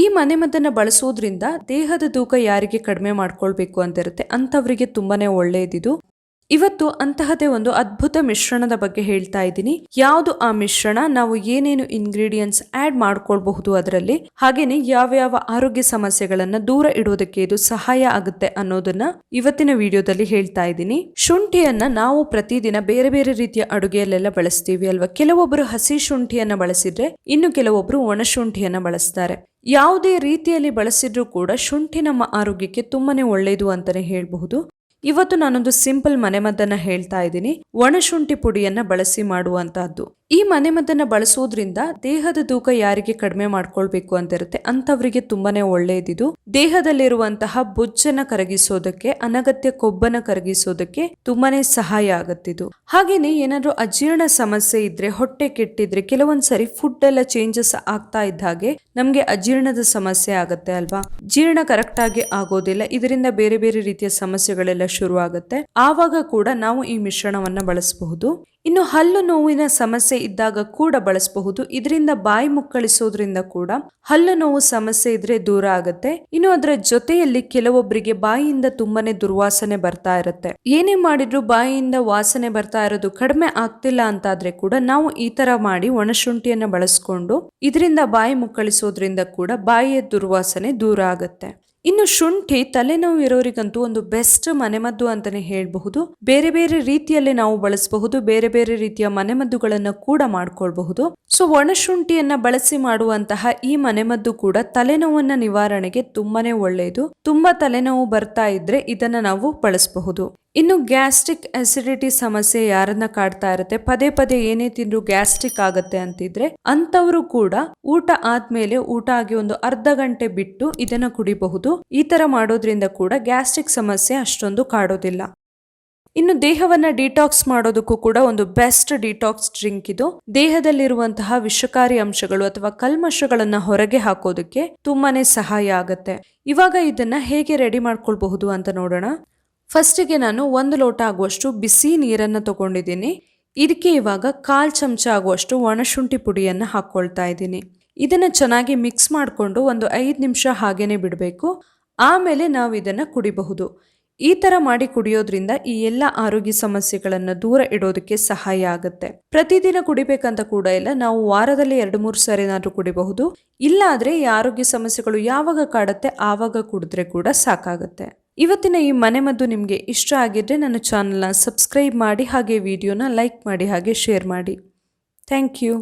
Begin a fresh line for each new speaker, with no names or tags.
ಈ ಮನೆಮದ್ದನ್ನ ಬಳಸೋದ್ರಿಂದ ದೇಹದ ತೂಕ ಯಾರಿಗೆ ಕಡಿಮೆ ಮಾಡ್ಕೊಳ್ಬೇಕು ಅಂತ ಇರುತ್ತೆ ಅಂತವರಿಗೆ ತುಂಬಾನೇ ಒಳ್ಳೆಯದಿದು. ಇವತ್ತು ಅಂತಹದೇ ಒಂದು ಅದ್ಭುತ ಮಿಶ್ರಣದ ಬಗ್ಗೆ ಹೇಳ್ತಾ ಇದ್ದೀನಿ. ಯಾವುದು ಆ ಮಿಶ್ರಣ, ನಾವು ಏನೇನು ಇಂಗ್ರೀಡಿಯೆಂಟ್ಸ್ ಆಡ್ ಮಾಡ್ಕೊಳ್ಬಹುದು ಅದರಲ್ಲಿ, ಹಾಗೇನೆ ಯಾವ ಆರೋಗ್ಯ ಸಮಸ್ಯೆಗಳನ್ನ ದೂರ ಇಡೋದಕ್ಕೆ ಇದು ಸಹಾಯ ಆಗುತ್ತೆ ಅನ್ನೋದನ್ನ ಇವತ್ತಿನ ವಿಡಿಯೋದಲ್ಲಿ ಹೇಳ್ತಾ ಇದ್ದೀನಿ. ಶುಂಠಿಯನ್ನ ನಾವು ಪ್ರತಿದಿನ ಬೇರೆ ಬೇರೆ ರೀತಿಯ ಅಡುಗೆಯಲ್ಲೆಲ್ಲ ಬಳಸ್ತೀವಿ ಅಲ್ವಾ. ಕೆಲವೊಬ್ಬರು ಹಸಿ ಶುಂಠಿಯನ್ನ ಬಳಸಿದ್ರೆ ಇನ್ನು ಕೆಲವೊಬ್ರು ಒಣ ಶುಂಠಿಯನ್ನ ಬಳಸ್ತಾರೆ. ಯಾವುದೇ ರೀತಿಯಲ್ಲಿ ಬಳಸಿದ್ರೂ ಕೂಡ ಶುಂಠಿ ನಮ್ಮ ಆರೋಗ್ಯಕ್ಕೆ ತುಂಬಾನೇ ಒಳ್ಳೆಯದು ಅಂತಾನೆ ಹೇಳಬಹುದು. ಇವತ್ತು ನಾನೊಂದು ಸಿಂಪಲ್ ಮನೆಮದ್ದನ್ನ ಹೇಳ್ತಾ ಇದ್ದೀನಿ, ಒಣಶುಂಠಿ ಪುಡಿಯನ್ನ ಬಳಸಿ ಮಾಡುವಂತಹದ್ದು. ಈ ಮನೆಮದ್ದನ್ನ ಬಳಸೋದ್ರಿಂದ ದೇಹದ ತೂಕ ಯಾರಿಗೆ ಕಡಿಮೆ ಮಾಡ್ಕೊಳ್ಬೇಕು ಅಂತ ಇರುತ್ತೆ ಅಂತವರಿಗೆ ತುಂಬಾನೇ ಒಳ್ಳೆಯದಿದು. ದೇಹದಲ್ಲಿರುವಂತಹ ಬೊಜ್ಜನ್ನ ಕರಗಿಸೋದಕ್ಕೆ, ಅನಗತ್ಯ ಕೊಬ್ಬನ್ನ ಕರಗಿಸೋದಕ್ಕೆ ತುಂಬಾನೇ ಸಹಾಯ ಆಗತ್ತಿದು. ಹಾಗೇನೆ ಏನಾದ್ರೂ ಅಜೀರ್ಣ ಸಮಸ್ಯೆ ಇದ್ರೆ, ಹೊಟ್ಟೆ ಕೆಟ್ಟಿದ್ರೆ, ಕೆಲವೊಂದ್ಸರಿ ಫುಡ್ ಎಲ್ಲ ಚೇಂಜಸ್ ಆಗ್ತಾ ಇದ್ದ ಹಾಗೆ ನಮ್ಗೆ ಅಜೀರ್ಣದ ಸಮಸ್ಯೆ ಆಗತ್ತೆ ಅಲ್ವಾ. ಜೀರ್ಣ ಕರೆಕ್ಟ್ ಆಗಿ ಆಗೋದಿಲ್ಲ, ಇದರಿಂದ ಬೇರೆ ಬೇರೆ ರೀತಿಯ ಸಮಸ್ಯೆಗಳೆಲ್ಲ ಶುರು ಆಗುತ್ತೆ. ಆವಾಗ ಕೂಡ ನಾವು ಈ ಮಿಶ್ರಣವನ್ನ ಬಳಸಬಹುದು. ಇನ್ನು ಹಲ್ಲು ನೋವಿನ ಸಮಸ್ಯೆ ಇದ್ದಾಗ ಕೂಡ ಬಳಸಬಹುದು. ಇದರಿಂದ ಬಾಯಿ ಮುಕ್ಕಳಿಸೋದ್ರಿಂದ ಕೂಡ ಹಲ್ಲು ನೋವು ಸಮಸ್ಯೆ ಇದ್ರೆ ದೂರ ಆಗುತ್ತೆ. ಇನ್ನು ಅದರ ಜೊತೆಯಲ್ಲಿ ಕೆಲವೊಬ್ಬರಿಗೆ ಬಾಯಿಯಿಂದ ತುಂಬಾನೇ ದುರ್ವಾಸನೆ ಬರ್ತಾ ಇರುತ್ತೆ. ಏನೇ ಮಾಡಿದ್ರು ಬಾಯಿಯಿಂದ ವಾಸನೆ ಬರ್ತಾ ಇರೋದು ಕಡಿಮೆ ಆಗ್ತಿಲ್ಲ ಅಂತಾದ್ರೆ ಕೂಡ ನಾವು ಈ ತರ ಮಾಡಿ ಒಣಶುಂಠಿಯನ್ನ ಬಳಸ್ಕೊಂಡು ಇದರಿಂದ ಬಾಯಿ ಮುಕ್ಕಳಿಸೋದ್ರಿಂದ ಕೂಡ ಬಾಯಿಯ ದುರ್ವಾಸನೆ ದೂರ ಆಗುತ್ತೆ. ಇನ್ನು ಶುಂಠಿ ತಲೆನೋವು ಇರೋರಿಗಂತೂ ಒಂದು ಬೆಸ್ಟ್ ಮನೆಮದ್ದು ಅಂತಾನೆ ಹೇಳಬಹುದು. ಬೇರೆ ಬೇರೆ ರೀತಿಯಲ್ಲಿ ನಾವು ಬಳಸಬಹುದು, ಬೇರೆ ಬೇರೆ ರೀತಿಯ ಮನೆಮದ್ದುಗಳನ್ನ ಕೂಡ ಮಾಡ್ಕೊಳ್ಬಹುದು. ಸೊ ಒಣಶುಂಠಿಯನ್ನ ಬಳಸಿ ಮಾಡುವಂತಹ ಈ ಮನೆಮದ್ದು ಕೂಡ ತಲೆನೋವನ್ನ ನಿವಾರಣೆಗೆ ತುಂಬಾನೇ ಒಳ್ಳೆಯದು. ತುಂಬಾ ತಲೆನೋವು ಬರ್ತಾ ಇದ್ರೆ ಇದನ್ನ ನಾವು ಬಳಸಬಹುದು. ಇನ್ನು ಗ್ಯಾಸ್ಟ್ರಿಕ್ ಅಸಿಡಿಟಿ ಸಮಸ್ಯೆ ಯಾರನ್ನ ಕಾಡ್ತಾ ಇರುತ್ತೆ, ಪದೇ ಪದೇ ಏನೇ ತಿಂದ್ರು ಗ್ಯಾಸ್ಟ್ರಿಕ್ ಆಗತ್ತೆ ಅಂತಿದ್ರೆ ಅಂತವರು ಕೂಡ ಊಟ ಆದ್ಮೇಲೆ, ಊಟ ಆಗಿ ಒಂದು ಅರ್ಧ ಗಂಟೆ ಬಿಟ್ಟು ಇದನ್ನ ಕುಡಿಬಹುದು. ಈ ತರ ಮಾಡೋದ್ರಿಂದ ಕೂಡ ಗ್ಯಾಸ್ಟ್ರಿಕ್ ಸಮಸ್ಯೆ ಅಷ್ಟೊಂದು ಕಾಡೋದಿಲ್ಲ. ಇನ್ನು ದೇಹವನ್ನ ಡಿಟಾಕ್ಸ್ ಮಾಡೋದಕ್ಕೂ ಕೂಡ ಒಂದು ಬೆಸ್ಟ್ ಡಿಟಾಕ್ಸ್ ಡ್ರಿಂಕ್ ಇದು. ದೇಹದಲ್ಲಿರುವಂತಹ ವಿಷಕಾರಿ ಅಂಶಗಳು ಅಥವಾ ಕಲ್ಮಶಗಳನ್ನ ಹೊರಗೆ ಹಾಕೋದಕ್ಕೆ ತುಂಬಾನೇ ಸಹಾಯ ಆಗತ್ತೆ. ಇವಾಗ ಇದನ್ನ ಹೇಗೆ ರೆಡಿ ಮಾಡ್ಕೊಳ್ಬಹುದು ಅಂತ ನೋಡೋಣ. ಫಸ್ಟಿಗೆ ನಾನು 1 ಲೋಟ ಆಗುವಷ್ಟು ಬಿಸಿ ನೀರನ್ನ ತಗೊಂಡಿದ್ದೀನಿ. ಇದಕ್ಕೆ ಇವಾಗ 1/4 ಚಮಚ ಆಗುವಷ್ಟು ಒಣಶುಂಠಿ ಪುಡಿಯನ್ನ ಹಾಕೊಳ್ತಾ ಇದ್ದೀನಿ. ಇದನ್ನ ಚೆನ್ನಾಗಿ ಮಿಕ್ಸ್ ಮಾಡಿಕೊಂಡು ಒಂದು 5 ನಿಮಿಷ ಹಾಗೇನೆ ಬಿಡಬೇಕು. ಆಮೇಲೆ ನಾವು ಇದನ್ನ ಕುಡಿಬಹುದು. ಈ ತರ ಮಾಡಿ ಕುಡಿಯೋದ್ರಿಂದ ಈ ಎಲ್ಲ ಆರೋಗ್ಯ ಸಮಸ್ಯೆಗಳನ್ನ ದೂರ ಇಡೋದಕ್ಕೆ ಸಹಾಯ ಆಗುತ್ತೆ. ಪ್ರತಿದಿನ ಕುಡಿಬೇಕಂತ ಕೂಡ ಇಲ್ಲ, ನಾವು ವಾರದಲ್ಲಿ 2-3 ಸಾರಿನಾದ್ರೂ ಕುಡಿಬಹುದು. ಇಲ್ಲ ಆದ್ರೆ ಈ ಆರೋಗ್ಯ ಸಮಸ್ಯೆಗಳು ಯಾವಾಗ ಕಾಡುತ್ತೆ ಆವಾಗ ಕುಡಿದ್ರೆ ಕೂಡ ಸಾಕಾಗುತ್ತೆ. ಇವತ್ತಿನ ಈ ಮನೆಮದ್ದು ನಿಮಗೆ ಇಷ್ಟ ಆಗಿದ್ರೆ ನನ್ನ ಚಾನಲ್ನ ಸಬ್ಸ್ಕ್ರೈಬ್ ಮಾಡಿ, ಹಾಗೆ ವಿಡಿಯೋನ ಲೈಕ್ ಮಾಡಿ, ಹಾಗೆ ಶೇರ್ ಮಾಡಿ. Thank you.